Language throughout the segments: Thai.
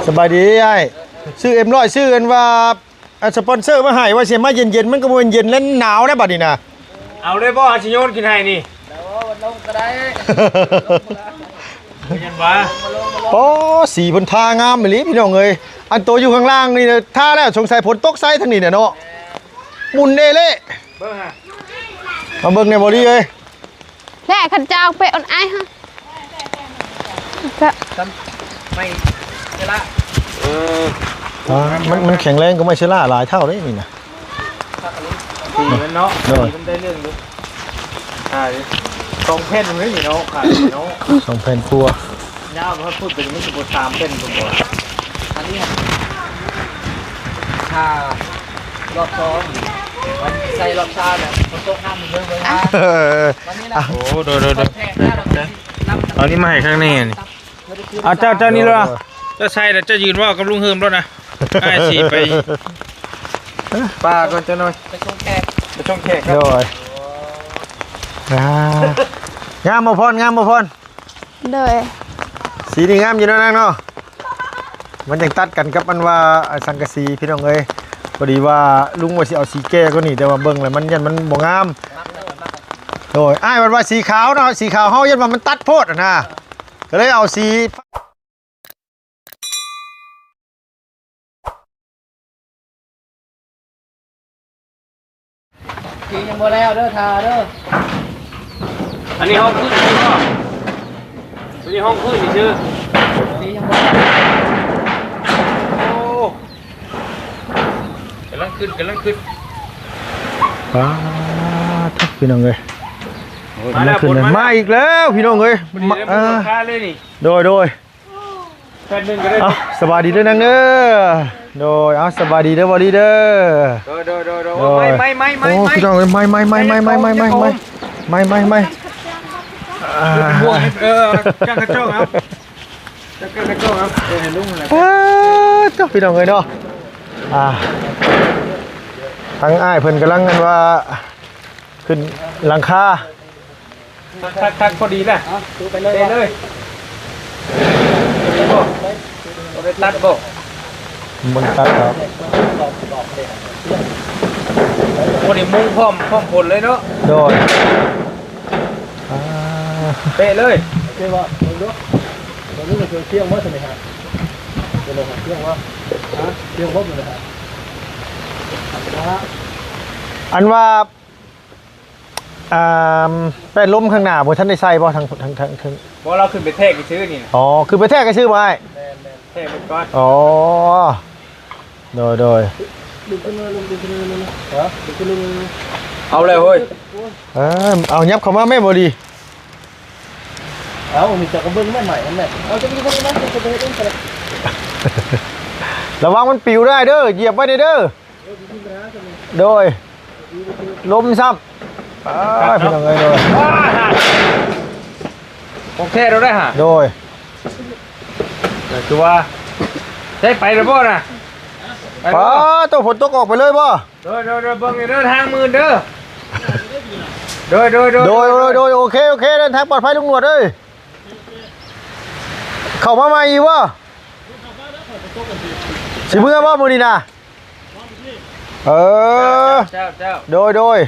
สบายดีไอ้ซื้อM100ซื้อกันว่าสปอนเซอร์มาให้ว่าเสียมาเย็นๆมันก็บ่เย็นแล้วหนาวนะบัดนี้นะเอาเลยบ่ชิโยนกินให้นี่ลงก็ได้ยันวะโอ้สีบนทางามอีหลีพี่น้องเอ้ยอันโตอยู่ข้างล่างนี่ท่าแล้วสงสัยฝนตกไซทางนี้เนี่ยเนาะหมุนเด้เละเบิ่งฮะมาเบิ่งในบ่ดีเอ้ยแล่ขันเจ้าไปอ่อนไอ้ฮะก็ไม่เจละมันแข็งแรงก็ไม่ใช่ล่าหลายเท่าเลยนี่นะดีมันเนาะมันได้เรื่องอยู่สองแผ่นเลยนี่เนาะขาดเนาะสองแผ่นครัยาวเขาพูดเป็นไม่ใช่บท3เป็นผมบอกอันนี้ถ้ารอบซ้อมวันใส่รอบชาเนี่ยคนโต๊ะห้ามเบิ่งฮะวันนี้นะโอ้โดเอานี่มาให้ข้างนี้นี่เจ้านี่เหรอเจ้าชายแต่เจ้ายืนว่ากับลุงเฮิมแล้วนะไอ้สีไปป้าก่อนเจ้าหน่อยไปชงแขกครับด้วยงามมาพรงามมาพรเลยสีนี่งามอยู่นั่งเนาะมันยังตัดกันกับมันว่าสังกะสีพี่น้องเอ้ยพอดีว่าลุงว่าสิเอาสีแก่ก็นี่แต่ว่าเบิ่งเลยมันยันมันบ่งามโดยอ้ายมันว่าสีขาวเนาะสีขาวเฮายันว่ามันตัดโพดนะก็เลยเอาสียังบ่แล้วเด้อทาเด้ออันนี้ห้องขึ้นอันนี้ห้องขึ้นชื่อสียังบ่โอ้กำลังขึ้นทักพี่น้องเลยมาอีกแล้วพี่น้องเลยโดยสบายดีด้วยนังเด้อโดยสบายดีเด้อบอดีเด้อไม่พี่น้องเลยไม่บวกจ้างกระโจกครับเห็นลุงอะไรเจ้าพี่น้องเลยเนาะทั้งอ้ายเพิ่นกำลังกันว่าขึ้นหลังคาทักพอดีแหละไปเลยตัดบ่มันตัดครับพอดีมุ้งพร้อมผลเลยเนาะโดยเป๊ะเลยเรียกว่ามึงดูตอนนี้มันเที่ยงว่าใช่ไหมครับเที่ยงว่าเที่ยงว่าเลยครับอันว่าแป้นล้มข้างหน้าบนท่านได้ใส่บ่ทางเพราะเราขึ้นไปเทกไปซื้อนี่อ๋อคือไปแทกก็ชื่อมาเทกไปก่อนอ๋อโดยดูขึ้นเลยเอาเลยเฮ้ยเอายับเข้ามาแม่บ่ดีเอามีจักรเบิ้งแม่ใหม่แม่เอาจะมีคนนั้นจะไปเล่นกันระวังมันปิวได้เด้อเหยียบไว้เด้อโดยลมซับพี่น้องเลยโดยโอเคเราได้ฮะโดยคือว่าได้ไปหรือเปล่านะตัวฝนตกออกไปเลยบ่โดยเบิ้งเดินทางมือเด้อโดยโอเคเดินทางปลอดภัยลุงหนวดเอ้ยเข้ามาใหม่อีกวะสิเมื่อว่ามือนี่นะเจ้าโดยโอ้ย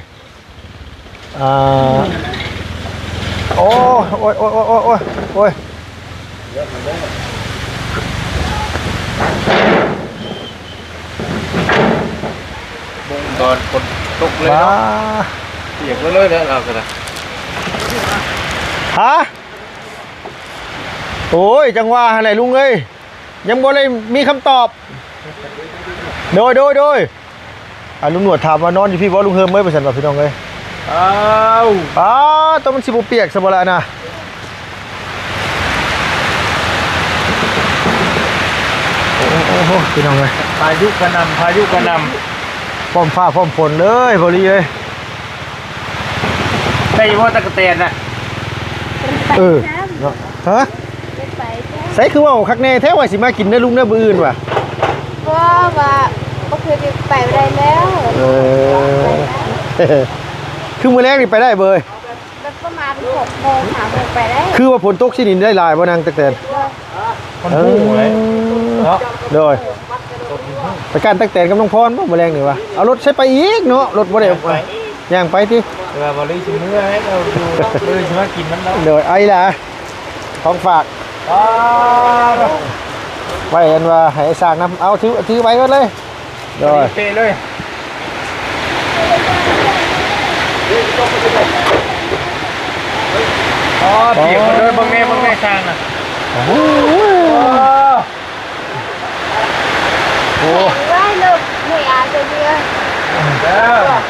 ตอนฝนตกเลยเนาะเปียกเลยนะเราก็ได้ฮะโอ้ยจังหวะอะไรลุงเอ้ยยังบ่ได้มีคำตอบโดยลุงหนวดถามว่านอนอยู่พี่บ่ลุงเฮิมเมื่อไปสั่นว่าพี่น้องเอ้ยตัวมันสิบ่เปียกซะบ่ล่ะนะโอ้พี่น้องเอ้ยพายุกระนำพร้อมฟ้าพร้อมฝนเลยพอดีเลยได้ยินว่าตะกะเตนน่ะฮะใส่คือว่าคักแน่แท้ว่าสิมากินได้ลุงได้มื้ออื่นว่ะว่าก็คือไปได้แล้วคือมื้อแรกนี่ไปได้เบย ประมาณ6 โมง 5 โมงไปได้คือว่าฝนตกสินี่ได้หลายบ่นางตะแตน คนผู้เลยเนาะ โดยไปการตักแตนกับน้องพรบ่บ่แรงนี่วะเอารถใช้ไปอีกเนาะรถบ่ได้ย่างไปติ เวลาบริสุทธิ์เมื่อให้เราดูเลยใช่ไหมกินมันแล้ว โดยไอ้ล่ะของฝาก อ๋อ ไว้อันว่าให้สร้างน้ำเอาถือไว้ก่อนเลยโดย เปเลยอ๋อเปียกมาด้วยบางแม่ช่างน่ะ โอ้โหโอ้ ได้ลูกไม่อาจจะเดียว แล้ว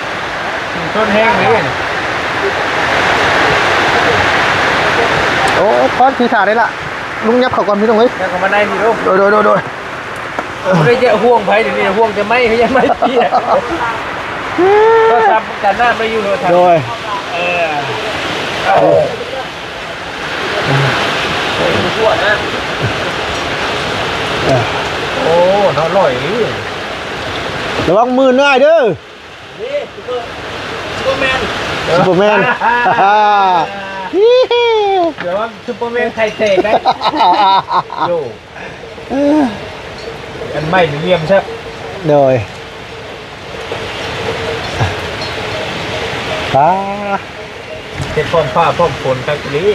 ต้นแห้งนี่ โอ้พอดถือถาดได้ละลุงยับเขาก่อนพี่ต้องเฮ้ย แล้วก็มาได้นี่ลูก โดย ไม่ได้เยอะห่วงไผ่เดี๋ยวนี้ห่วงจะไม่เขายังไม่เปียกก็ทำกันหน้าไม่อยู่เลยทำ โดย โอ้น่าอร่อยนี่ ระวังมือหน่อยเด้อ ซูเปอร์แมน ซูเปอร์แมน เดี๋ยวว่าซูเปอร์แมนไทยเตะได้โย่กันไม่เยี่ยมใช่ โดยป้า เทพร้อมผ้าพร้อมฝนครับนี้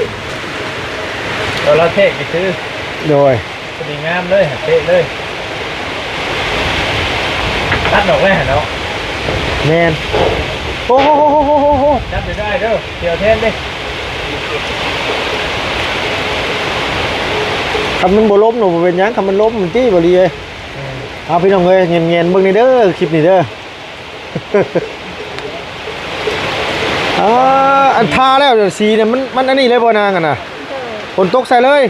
เราเทไปซื้อ โดย สวยงามเลยเตะเลยตัดดอกไว้เนาะ แมนโอ้โห จับได้เด้อเดี๋ยวเทนดิ คำมันบ่ล้มหนูเป็นยังคำมันล้มมันตี้บ่ดีเลยเอาพี่น้องเอ้ยเงียนๆเบิ่งนี่เด้อคลิปนี่เด้อ อันทาแล้วเดี๋ยวสีเนี่ยมันอันนี้เลยบ่นางกันน่ะฝนตกใส่เลย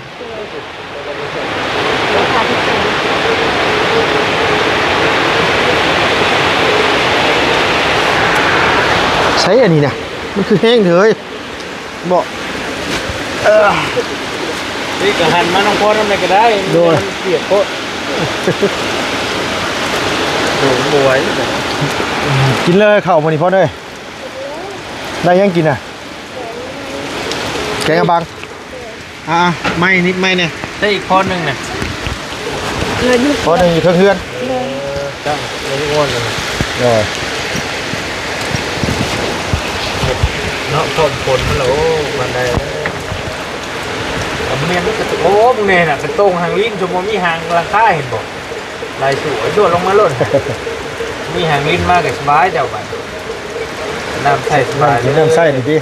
ใช้อันนี้นะมันคือแห้งเถอะบอก นี่ก็หันมาน้องพ่อทำอะไรก็ได้เปียกโคตรโดนบวย กินเลยข้าวมันนี่พ่อเด้ยได้ยังกินอ่ะแกงกระบังไม่นิดไม่เนี่ย ได้อีกคนหนึ่งเนี่ย พ่อหนึ่งอยู่เพื่อน จังไม่ได้อ้วนเลย ๆโดย เนาะต้นฝนมันโอ้มันได้แต่เมียนนี่ก็โอ้มึงเนี่ยน่ะเป็นตรงหางลิ้นชมว่ามีหางราคาเห็นบอกลายสวยโดดลงมาล่นมีหางลิ้นมากกับสบายเจ้าบ้านน้ำใส่สบาย กินน้ำไส้ดิพี่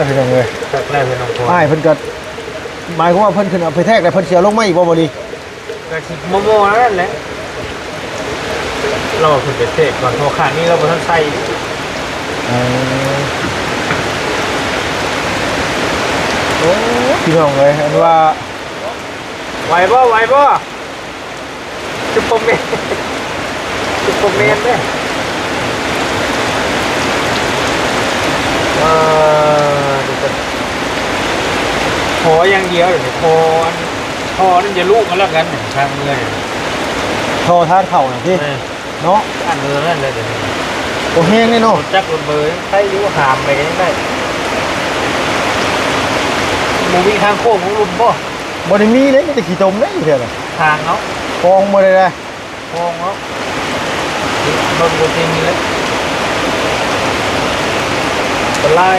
พี่น้องเลย ตักแรกเป็นน้องพ่อ ไม่เพิ่นก็หมายความว่าเพิ่นขึ้นเอาไปแทกแต่เพิ่นเสียลงมาอีกบ่บ่ดี ก็สิโมโมนั่นแหละเราขึ้นไปเทกก่อนโทรขานี่เราบนท่านใส่ โอ้พี่น้องเลยอันว่า ไหวบ่จุ๊บปมเมนจุ๊บปมเมนเนี่ยดูกันพออย่างเดียวเดี๋ยวพอนั่นจะลูกกันแล้วกันทางเมื่อย โทรทานเข่าหน่อยพี่เนาะ อันเนื้อนั่นเลยเดี๋ยว โอ้แห้งแน่เนาะ จักรถเบย์ใช้ยุหามไปกันยังได้หมูมีทางโค้งของลุมบ่ บ่ได้มีเลยมีแต่ขี้ตมเด้อยู่เด้อ ทางเนาะ ฟองบ่ได้เลย โค้งเนาะรถโบติงนี่เลยก็ไล่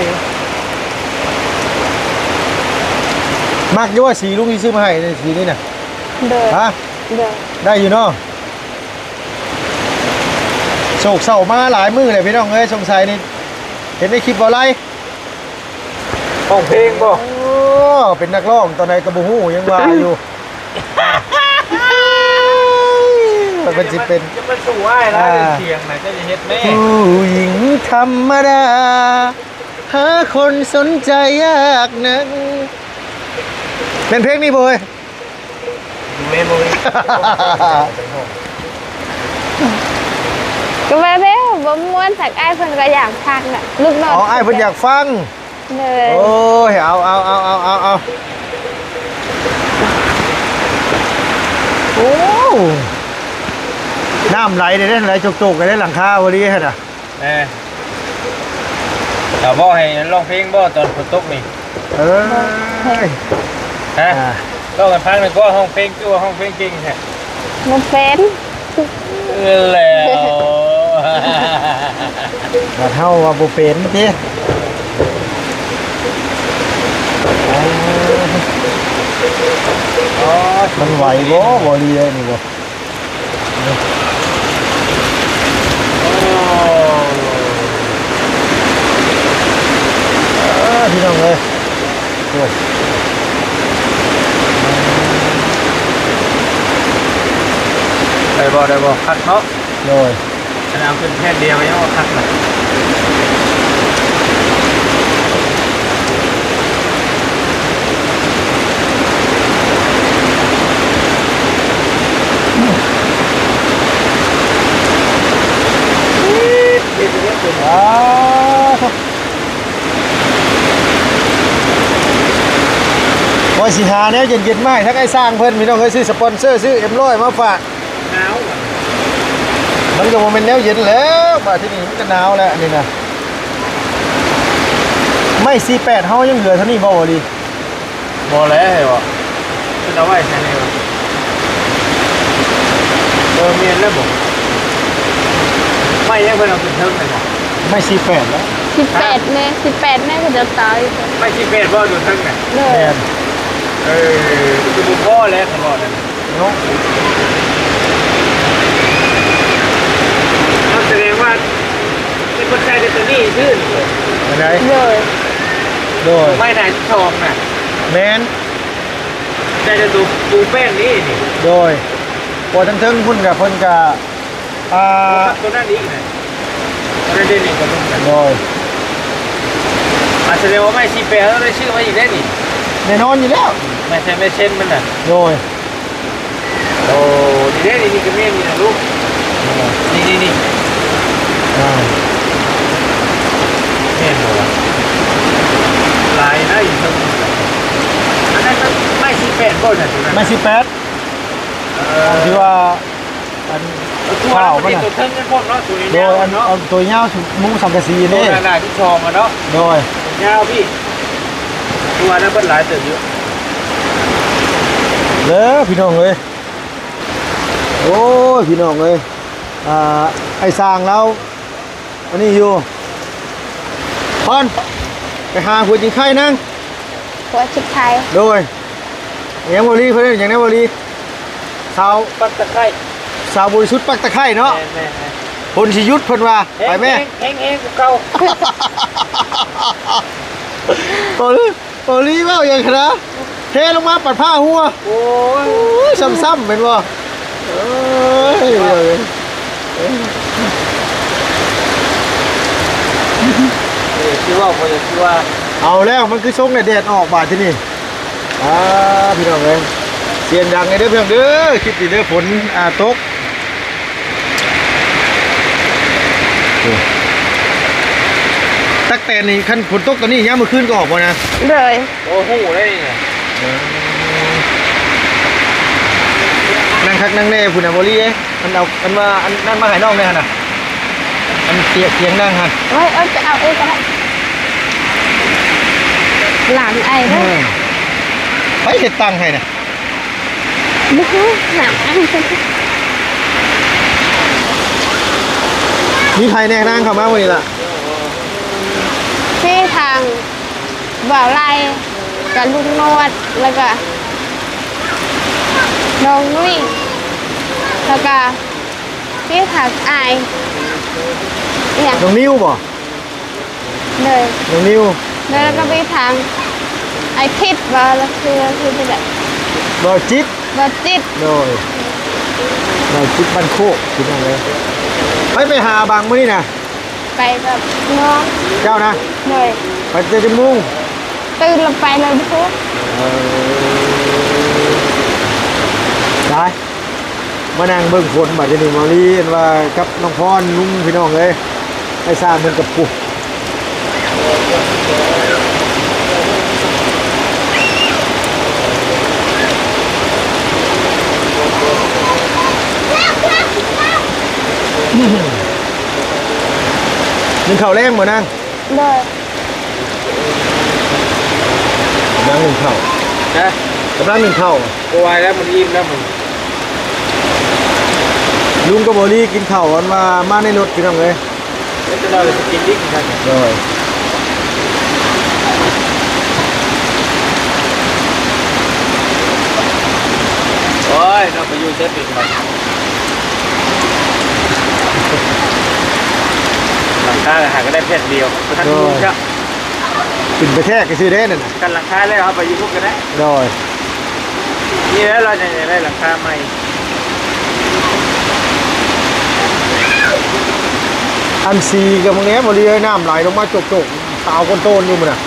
มักอยู่ว่าสีลุงที่ซื้อมาให้ในสีนี้น่ะ เดิน ฮะ เดิน ได้อยู่เนาะโศกเศร้ามาหลายมื้อเลยพี่น้องเอ้ยสงสัยนี่เห็นในคลิปบ่ไร ห้องเพลงบ่ โอ้เป็นนักร้องตอนไหนก็บ่ฮู้ยังว่าอยู่ มันเป็นสิเป็น จะมาสู่อ้ายแล้วเสียงไหนจะเฮ็ดแม่ ผู้หญิงธรรมดาหาคนสนใจยากนักเป็นเพลงนี้บ่เว้ย เมโมรี่ ก็ไปเร็วบ่ม่วนสักไอ้เพิ่นก็อยากพักน่ะลูกน้อง อ๋อไอ้เพิ่นอยากฟัง เดิน โอ้ยเอาโอ้น้ำไหลได้ไหลจกๆได้หลังคาพอดีฮะน่ะ แต่บ่ให้ร้องเพลงบ่ตอนฝนตกนี่ เอ้ย ฮะ อ่า ก็กันพักหนึ่งก็ห้องเพลงคือว่าห้องเพลงจริงแท้ มันเป็น แล้ว ว่าเท่าว่าบ่เป็นติอ๋อมันไหวบ่ลีเลยนี่บ่พี่น้องเอ้ยโอ้ ได้บ่คักเนาะ โดย อันเอาขึ้นแค่เดียวยังว่าคักน่ะว่าสิหาแนวเย็นๆมาให้ทั้งไอ้สร้างเพิ่นพี่น้องเอ้ยซื้อสปอนเซอร์ซื้อM100มาฝาก หนาวอ่ะ มันก็บ่แม่นแนวเย็นแล้วบาดที่นี่มันก็หนาวแล้วอันนี่นะไม่48เฮายังเหลือเท่านี้บ่บ่ดี บ่แล้วเหรอเป็นเอาไว้ใช่ไหมวะเมียนแล้วบ่ไม่ยังเพิ่นเอาขึ้นเทิงเลยบ่ ไม่48แล้ว 18เนี่ย18เนี่ยก็จะตาย ไม่สิเป็นบ่อยู่เทิงน่ะ เล แม่ ย น คือบ่พอแล้วตลอดนั่น เนาะ แสดงว่าที่คนใจจะตัวนี้ชื่อ อันไหน เลย โดย ไม่นายชองน่ะ แม่น ใจจะดูปูแป้งนี่นี่ โดยพอทั้งเทิงพุ่นกับเพิ่นก็ตัวนั้นอีกน่ะตัวนั้นเด่นนี่ก็ต้องกัน โดย แสดงว่าไม่ชีเปแล้วได้ชื่อมาอีกได้นี่ แน่นอนอยู่แล้ว ไม่ใช่ไม่เช่นมันน่ะ โดย โอ้ดีได้นี่ก็เมียนี่นะลูกนี่ อ่า เมียนหมดละลายนะอยู่ตรงอันนั้นไม่ชีเปก็น่ะตัวนั้น ไม่18ที่ว่าอัน ตัว ข้า นั้ วน มัน ตัว น่ะ เทิงกันพวกเนาะตัวนี้ โดยอัน เนาะ เอาตัวยาวมุ้งสังกะสี ตัว นี่ นั้นน่ะที่ชองอ่ะเนาะ โดย ยาวพี่ตัวนั้นเป็นหลายเติบอยู่ เด้อพี่น้องเอ้ยโอ้ยพี่น้องเอ้ยไอ้สร้างแล้วอันนี้อยู่พอนไปหาหัวจิงไข่นั่ง หัวชิดไทย โดยยังบ่รีเพิ่นอย่างนี้บ่รีสาว ปักตะไคร้ สาวบริสุทธิ์ปักตะไคร้เนาะ แม่ พลสิยุทธเพิ่นว่าไปแม่ แห้งกูเก่า บ่รีเว้าอย่างนะเทลงมาปัดผ้าหัว โอ้ย โอ้ยซ้ำๆเป็นบ่เอ้ย ชื่อว่าคนจะชื่อว่า เอาแล้วมันคือชงในแดดออกบาดที่นี่พี่น้องเอ้ยเสียงดังไงเด้อพี่น้องเด้อคลิปนี้เด้อฝนตกตักแต่นี่คันฝนตกตอนนี้ยามมื้อคืนก็ออกบ่นะ เลย โอ้โหเลยเนี่ย นั่งคักนั่งแน่พุ่นน่ะบ่รีเอ้ยมันว่าอันนั้นมาให้น้องแน่หั่นน่ะอันเสียงดังหั่น เอ้ยจะเอาเองก็ได้หลานไอ้เด้อ ไปเฮ็ดตังค์ให้น่ะ นี่คือหลานไอ้ มีไผแน่นางเข้ามามื้อนี้ล่ะ ที่ทางบ่าวไร่กับลุงนวดแล้วก็น้องนุ้ยแล้วก็ที่ทางไอ้เนี่ย น้องนิวบ่ เลย น้องนิว แล้วก็ไปทางไอ้ทิศว่าแล้วคือที่แบบ บ่จิต บ่จิต โดยบ่จิตบ้านโคกพี่น้องเอ้ยไปหาบางมื้อนี้น่ะ ไปกับน้อง เจ้านะ เลย ไปเจอจมุง ตื่นลงไปเลยพี่ปุ๊ ได้มานั่งเบิ่งฝนบัดนี้มาลีเห็นว่ากับน้องพรลุงพี่น้องเอ้ยให้สร้างเพิ่นกับปุ๊มึงข้าวแรงบ่นาง เลย นางหนึ่งข้าว นะ กำลังหนึ่งข้าว โอ้ยแล้วมันอิ่มแล้วมัน ลุงกับโบลี่กินข้าววันมาในรถพี่น้องเลย แล้วจะเราจะกินดิ๊กกัน โดย โอ้ยเราไปอยู่เซฟปิดมันหลังคาหาก็ได้แค่เดียวท่านรู้จ้ะ ขึ้นไปแทกก็ซื้อได้นั่นน่ะ กันหลังคาแล้วเอาไปอยู่พวกกันได้ โดย นี่แล้วเราจะได้หลังคาใหม่ อันซีกับมึงเนี้ยโบลี่น้ำไหลลงมาจกๆสาวคนโตนอยู่มันน่ะ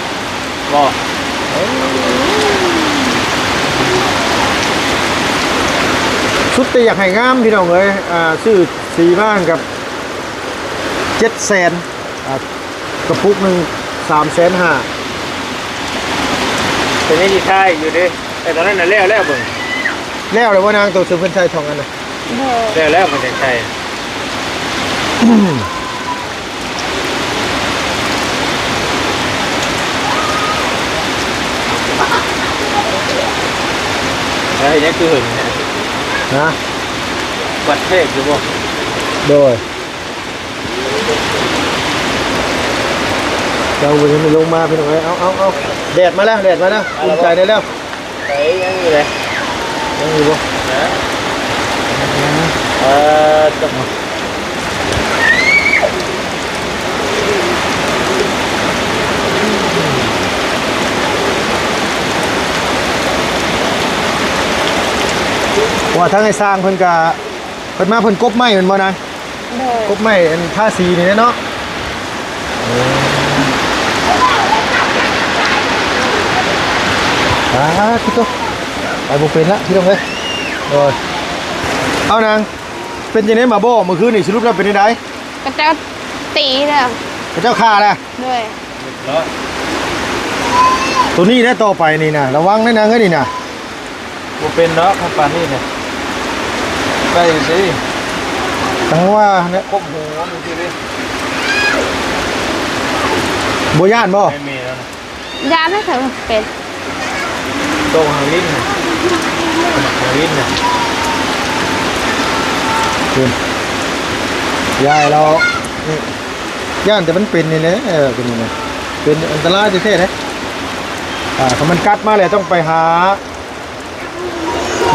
บอก ชุดแต่อยากให้งามพี่น้องเลยซื้อสีบ้างกับ700,000กระปุกหนึ่ง350,000 แต่นี่ที่ท้ายอยู่ดิแต่ตอนนั้นน่ะแล้วเบิ่ง แล้วเลยว่านางตัวซื้อเพิ่นใช้ทองกันน่ะ โดย แล้วมันจะใช่แล้วทีนี้คือหึงเนี่ย นะ วัดเทพหรือเปล่า โดยเราวันนี้ลงมาพี่น้องเอ้ยเอาแดดมาแล้วอุ่นใจได้แล้ว ไอ้ยังอยู่เลย ยังอยู่บ่ นะจัง ว่าทั้งไอ้สร้างเพิ่นมาเพิ่นกบไม้มันบ่นาง โดย กบไม้อันท่าสีนี่เนาะพี่ตัวไปบ่เป็นละพี่น้องเอ้ยโดยเอานางเป็นจังได๋มาบ่เมื่อคืนนี่สรุปแล้วเป็นจังได๋ ก็เจ้าตีแล้ว พระเจ้าฆ่าแล้ว ด้วย ร้อย ตัวนี้นะต่อไปนี่นะระวังนะนางเอ้ยนี่นะ กูเป็นเนาะข้าวปลานี่เนี่ยไปสิ ทั้งว่าเนี่ย คบหัวมึงสิดิ บ่ย่านบ่ ไม่มีแล้วนะ ยาไม่ถึงเป็น โตหางลิ้นนะหางลิ้นนะ คุณยายเรานี่ย่านแต่มันเป็นนี่แหละเป็นนี่นะเป็นอันตรายแท้ๆนะถ้ามันกัดมาแล้วต้องไปหา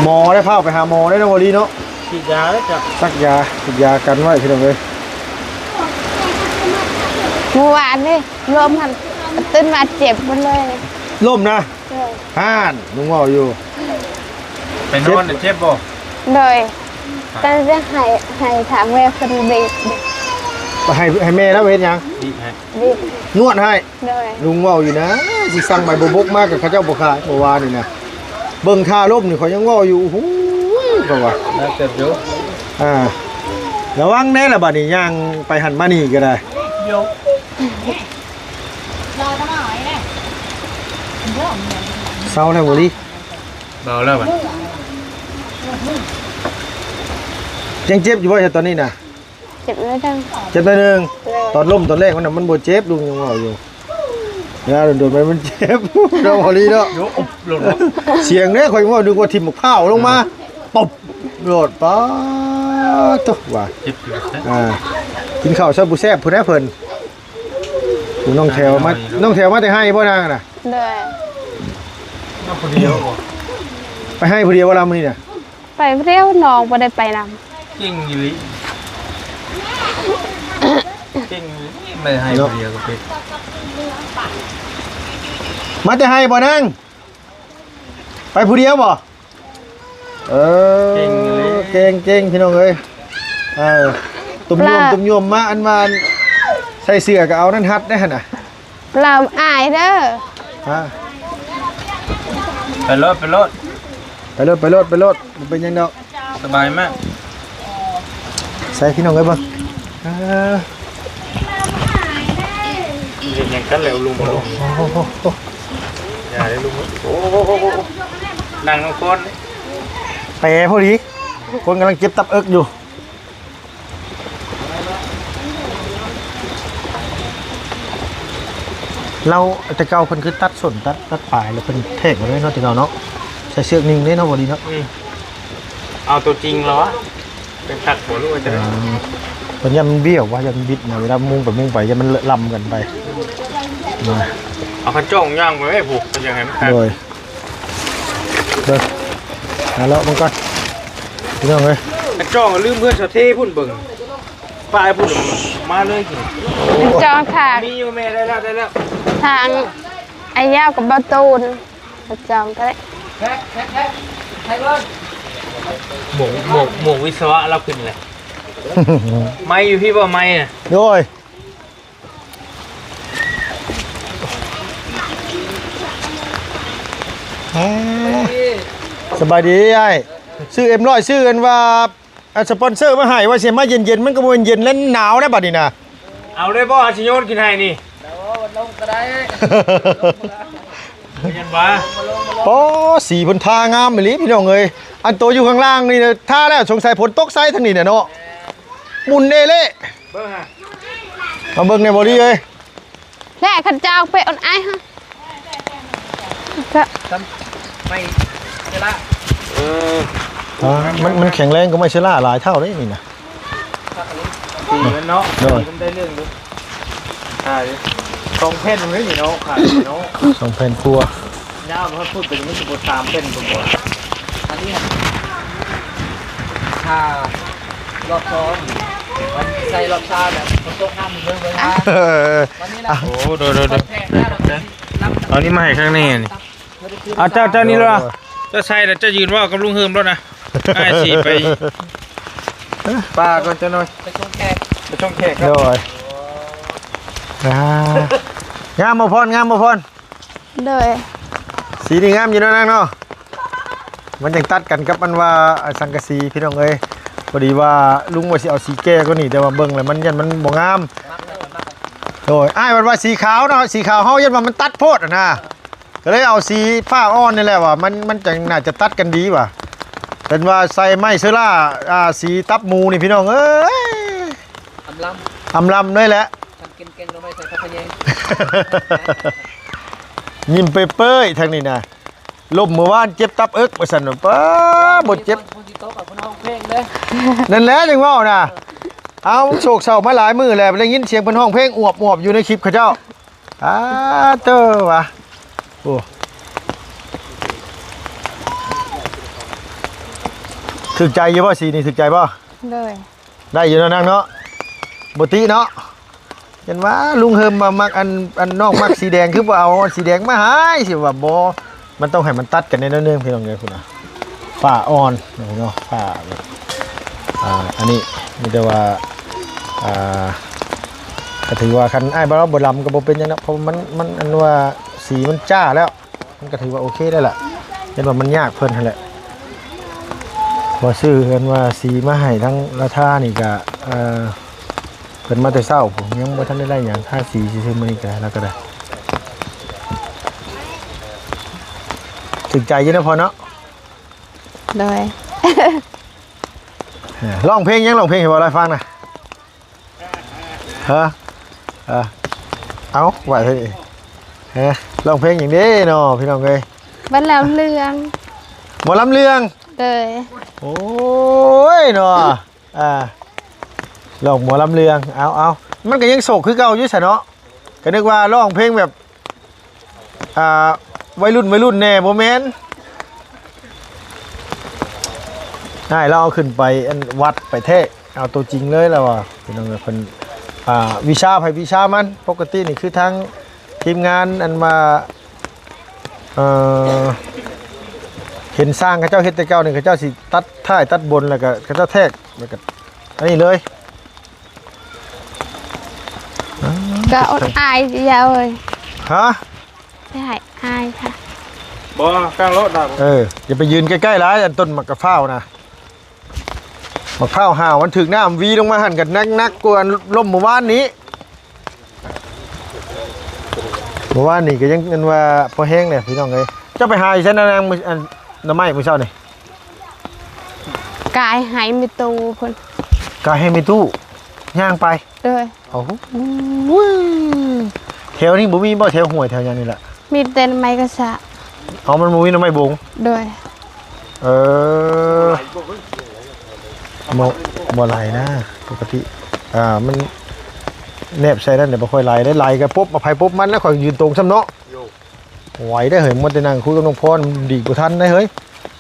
หมอได้พาไปหาหมอได้นะวอลีเนาะ ฉีดยาแล้วจ้ะ สักยาฉีดยากันไว้พี่น้องเอ้ย เมื่อวานนี่ลมมันตื่นมาเจ็บหมดเลย ล่มนะ โดย ห่านลุงว่าอยู่ ไปนอนเจ็บบ่ โดยตอนจะให้ถามแม่คนเด็ก ไปให้แม่แล้วเว้นยัง ดีฮะ เด็ก นวดให้ โดย ลุงว่าอยู่นะสิสั่งใบบกมากกับเขาเจ้าบ่ขายเมื่อวานนี่นะเบิ่งท่าลมนี่เขายังว่าอยู่โอ้โหก็ว่า น่าเจ็บอยู่ ระวังแน่ละบัดนี้ย่างไปหันมานี่ก็ได้ ยก เศร้าแล้วบ่ลิ เบาแล้วมัน ยังเจ็บอยู่บ่ตอนนี้น่ะ เจ็บเลยจัง เจ็บไปหนึงตอนล้มตอนแรกมันน่ะมันบ่เจ็บลุงยังว่าอยู่ยาโดนๆไปมันเจ็บ เนาะบ่ลิเนาะ ยกหล่น เสียงเด้ข่อยว่านึกว่าทิ่มมะพร้าวลงมาตบโลดป๊าดตุ๊ว่า เจ็บอยู่นะ กินข้าวซะบุแซ่บพุ่นนะเพิ่นผู้น้องแถวมาแต่ให้บ่นางน่ะ โดย น้ำคนเดียวบ่ ไปให้ผู้เดียวว่าลำมื้อนี้น่ะ ไปเที่ยวหนองบ่ได้ไปน เก่งอยู่ลิเก่งอยู่ลิไม่ให้คนเดียวก็เป็น มาแต่ให้บ่นางไปผู้เดียวบ่เก่งพี่น้องเอ้ยตุ่มยมมาอันวานใส่เสื้อก็เอานั่นฮัดได้หั่นน่ะ ำเราอายเด้อ ฮะ ไปรถ ไปรถมันเป็นยังดอก สบายมาก ใส่พี่น้องเอ้ยบ่ เรียนอย่างกันแล้วลุงบอกอย่าได้ลุงโอ้นั่งน้องคน แปรพอดีคนกำลังเจ็บตับเอิกอยู่เราแต่เก่าเพิ่นคือตัดส้นตัดปลายแล้วเพิ่นเทกมาเลยเนาะแต่เก่าเนาะ ใส่เชือกนิ่งได้เนาะบ่ดีเนาะ เอาตัวจริงเหรอเป็นตัดหัวลูกจะได้ เพิ่นยันมันเบี้ยวว่ายันบิดนะเวลามุ่งไปยันมันลำกันไปมา เอาขันจ้องย่างไว้ให้ผูกเป็นยังไงมันขาด โดยเด้อเอาแล้วมันก่อนพี่น้องเอ้ย ขันจ้องลืมเพื่อนสะเท่พุ่นเบิ่งปลายพุ่นมาเลยกิน จองทาง มีอยู่แม่ได้แล้ว ทางไอ้ยาวกับประตูนจองก็ได้ แท็กไทยบ้านหมวกวิศวะเราขึ้นเลยไม่อยู่พี่บ่ไม่น่ะ โดยสบายดีไอ้ซื้อเอ็มร้อยซื้อกันว่าสปอนเซอร์มาให้ว่าเสียมาเย็นๆมันก็บ่เย็นแล้วหนาวนะบัดนี้นะ เอาเลยบ่อาชิโยนกินให้นี่ลงก็ได้ยันวะ โอ้สีบนทางามอีหลีพี่น้องเอ้ยอันโตอยู่ข้างล่างนี่นะท่าแล้วสงสัยฝนตกไซทั้งนี้เนี่ยเนาะมุนเอเล่ เบิ่งฮะ มาเบิ่งในบ่ดีเอ้ย แน่ขันจองไปอ่อนไอ้ฮะก็ ไม่เจละ มันแข็งแรงก็ไม่ใช่ล่าหลายเท่าเลยนี่นะ สีมันเนาะมันได้เรื่องดูตรงเพ่นมันไม่มีเนาะขาดเนาะ สองแผ่นครัว ย่าเขาพูดเป็นไม่สมบูรณ์ตามเป็นตัวอันนี้ถ้ารอบซ้อมวันใส่รอบชาแบบคนโต๊ะห้ามเบิ่งวันนี้นะโอ้โดเอานี่มาให้ข้างในนี่เอาเจ้านี่เหรอเจ้าใส่แล้วเจ้ายืนว่ากับลุงเฮิมแล้วนะไอ้สีไปป้าก่อนเจ้าหน่อยไปชงแขกครับ โดยงามบ่พรงามบ่พร โดย สีนี่งามอยู่เนาะนางเนาะมันยังตัดกันกับมันว่าสังกะสีพี่น้องเอ้ยพอดีว่าลุงว่าสิเอาสีแก้ก็นี่แต่ว่าเบิ่งแล้วมันยันมันบ่งามโดยอ้ายมันว่าสีขาวเนาะสีขาวเฮายันว่ามันตัดโพดอ่ะนะก็เลยเอาสีฟ้าอ่อนนี่แหละว่ามันจังน่าจะตัดกันดีว่ะเป็นว่าใส่ไม้เชื้อราสีตับหมูนี่พี่น้องเอ้ยอำลำด้วยแหละยิ้มเปื่อยๆทางนี้นะลมเมื่อวานเจ็บตับเอิกว่าซั่นว่าป้าบ่เจ็บนั่นแหละจังว่าน่ะเอาโศกเศร้ามาหลายมื้อแล้วได้ยินเสียงเพิ่นร้องเพลงอวบๆอยู่ในคลิปเขาเจ้าเต้อว่ะโอ้ถึกใจอยู่บ่สีนี่ถึกใจบ่ โดย ได้อยู่แล้วนางเนาะบ่ติเนาะเห็นว่าลุงเฮิมมามักอันนอกมักสีแดงคือบ่เอาสีแดงมาให้สิว่าบ่มันต้องให้มันตัดกันในนั้นนึงพี่น้องเอ้ยพุ่นน่ะฝ้าอ่อนเนาะฝ้าแบบอันนี้มีแต่ว่าก็ถือว่าคันอ้ายบ่เราบ่ลำก็บ่เป็นหยังนะเพราะมันอันว่าสีมันจ้าแล้วมันก็ถือว่าโอเคได้ล่ะเห็นว่ามันยากเพิ่นนั่นแหละบ่ซื้อเห็นว่าสีมาให้ทั้งราคานี่ก็เพิ่นมาแต่เช้าผมยังบ่ทันได้หยังค่าสีซื่อๆมื้อนี้ก็แล้วก็ได้ถึงใจอยู่นะพอเนาะ โดย ร้องเพลงยังร้องเพลงให้บ่ได้ฟังนะฮะเอาไหวเฮ้ยร้องเพลงอย่างนี้เนาะพี่น้องเอ้ย บ้านแล้วเรื่อง หมอลำเรื่อง โดย โอ้ยเนาะร้องหมอลำเรื่องเอามันก็ยังโศกคือเก่าอยู่ซะเนาะก็นึกว่าร้องเพลงแบบวัยรุ่นแน่บ่แม่นได้เราเอาขึ้นไปอันวัดไปเทศเอาตัวจริงเลยแล้วว่าพี่น้องเพิ่นวิชาไผวิชามันปกตินี่คือทั้งทีมงานอันมาเห็นสร้างเขาเจ้าเฮ็ดแต่เก่านี่เขาเจ้าสิตัดท้ายตัดบนแล้วก็เขาเจ้าแทกแล้วก็อันนี้เลย ก็อดอายยาวเลย ฮะ ได้อายค่ะ บ่กลางรถดับ อย่าไปยืนใกล้ๆร้ายอันต้นมะกะพร้าวนะมะพร้าวห่าวมันถึงน้ำวีลงมาหั่นกันนักกว่าล่มเมื่อวานนี้เมื่อวานนี่ก็ยังเป็นว่าพอแห้งเนี่ยพี่น้องเอ้ยเจ้าไปหาอีกเส้นนางอันน้ำไม้มื้อเช้านี่ กายหายมีตูคน กายให้มีตู้ย่างไป โดย โอ้โหแถวนี้บ่มีบ่แถวห้วยแถวหยังนี่แหละ มีเต้นไม้กระสะ เอามันมุ้ยน้ำไม่บง โดย เออบ่ไหลนะปกติมันแนบใส่นั่นเดี๋ยวบ่ค่อยไหลได้ไหลกันปุ๊บมาไผปุ๊บมันแล้วค่อยยืนตรงซ้ำเนาะไหวได้เฮ้ยมันจะนั่งคุยกับน้องพรดีกว่าทันได้เฮ้ย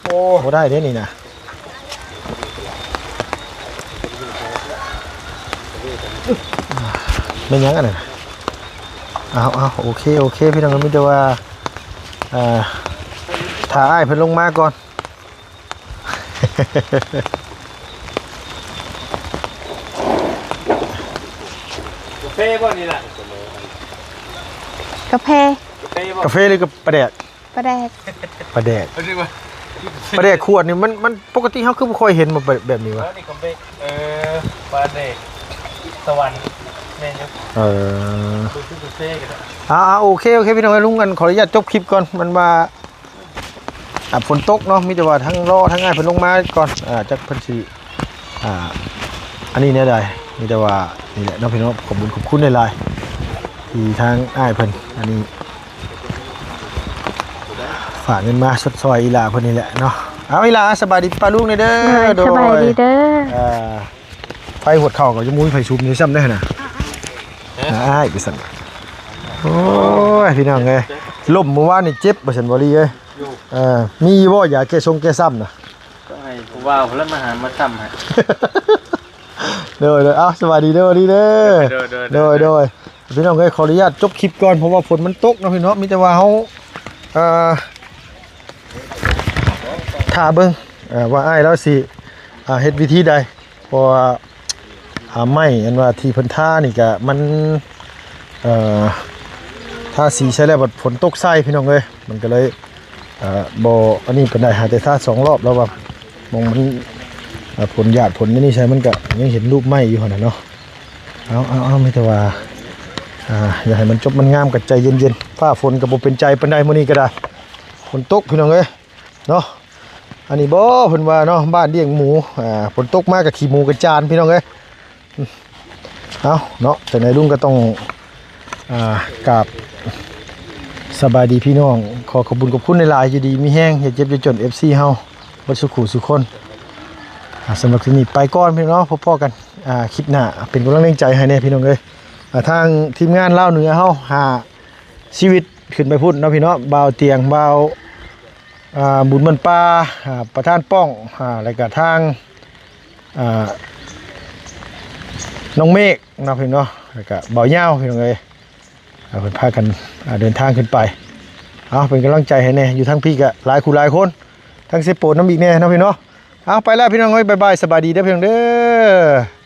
โอ้บ่ได้เด้นี่นะไม่ยั้งอันนั้นเอาโอเคพี่น้องก็ไม่ได้ว่าถ่าอ้ายเพิ่นลงมาก่อน กาแฟบ่นี่ล่ะ กาแฟ กาแฟหรือกับปลาแดก ปลาแดก ปลาแดก รู้สึกว่า ปลาแดกขวดนี่มันปกติเขาคือบ่ค่อยเห็นมาแบบนี้วะ นี่กาแฟปลาเด็กสวรรค์แม่นอยู่ ดูชื่อกาแฟกันนะ โอเคพี่น้องลุงกันขออนุญาตจบคลิปก่อนมันว่าฝนตกเนาะมีแต่ว่าทั้งรอทั้งง่ายเพิ่นลงมาก่อนจักเพิ่นสิอันนี้เนี่ยได้มีแต่ว่านี่แหละเนาะพี่น้องขอบคุณในไลน์ที่ทางอ้ายเพิ่นอันนี้ฝากเงินมาสดซอยอีหลาเพิ่นนี่แหละเนาะเอาอีหลาสบายดีป้าลุงนี่เด้อ สบายดีเด้อ ไฟหดเข่าก็จะมุ้ยไฟชุบนี่ซ้ำได้น่ะอ้ายไปสั่นโอ้ยพี่น้องเอ้ยล่มเมื่อวานนี่เจ็บบ่ซั่นบ่ลีเอ้ยมีบ่ยาแก้ชงแก้ซ้ำน่ะ ก็ให้ผู้ว่าพลมาหามาซ้ำให้ เด้อเอาสวัสดีเด้อดีเด้อโดยพี่น้องเอ้ยขออนุญาตจบคลิปก่อนเพราะว่าฝนมันตกนะพี่น้องมีแต่ว่าเฮาท่าเบิ่งว่าอ้ายแล้วสิเฮ็ดวิธีใดเพราะว่าไม้อันว่าที่เพิ่นท่านี่ก็มันท่าสีใช้แล้วบัดฝนตกใส่พี่น้องเอ้ยมันก็เลยบ่อันนี้ปานใดหาแต่ท่า2รอบแล้วว่ามองมันผลหยาดผลนี่ใช่มันก็ยังเห็นรูปไม้อยู่หั่นน่ะเนาะเอาไม่แต่ว่าอย่าให้มันจบมันงามกับใจเย็นๆฟ้าฝนก็บ่เป็นใจปานใดมื้อนี้ก็ได้ฝนตกพี่น้องเอ้ยเนาะอันนี้บ่เพิ่นว่าเนาะบ้านเลี้ยงหมูฝนตกมาก็ขี้หมูกระจานพี่น้องเอ้ยเอาเนาะแต่ในลุงก็ต้องกราบสบายดีพี่น้องขอขอบคุณในหลายอยู่ดีมีแห้งอย่าเจ็บอย่าจน FC เฮาบ่สุขุสุขคนสำหรับที่นี่ไปก่อนพี่น้องพบพ่อกันคลิปหน้าเป็นกำลังใจให้แน่พี่น้องเอ้ยทางทีมงานเล่าเหนือเฮาหาชีวิตขึ้นไปพุ่นเนาะพี่น้องบ่าวเตียงบ่าวบุญมันปลาประธานป้องแล้วก็ทางน้องเมฆเนาะพี่น้องแล้วก็บ่าวเหย้าพี่น้องเอ้ยเพิ่นพากันเดินทางขึ้นไปเอาเป็นกำลังใจให้แน่อยู่ทั้งพี่ก็หลายคู่หลายคนทั้งเซโปน้ำอีกแน่เนาะพี่น้องเอาไปแล้วพี่น้องเอ้ยบ๊ายบายสบายดีเด้อพี่น้องเด้อ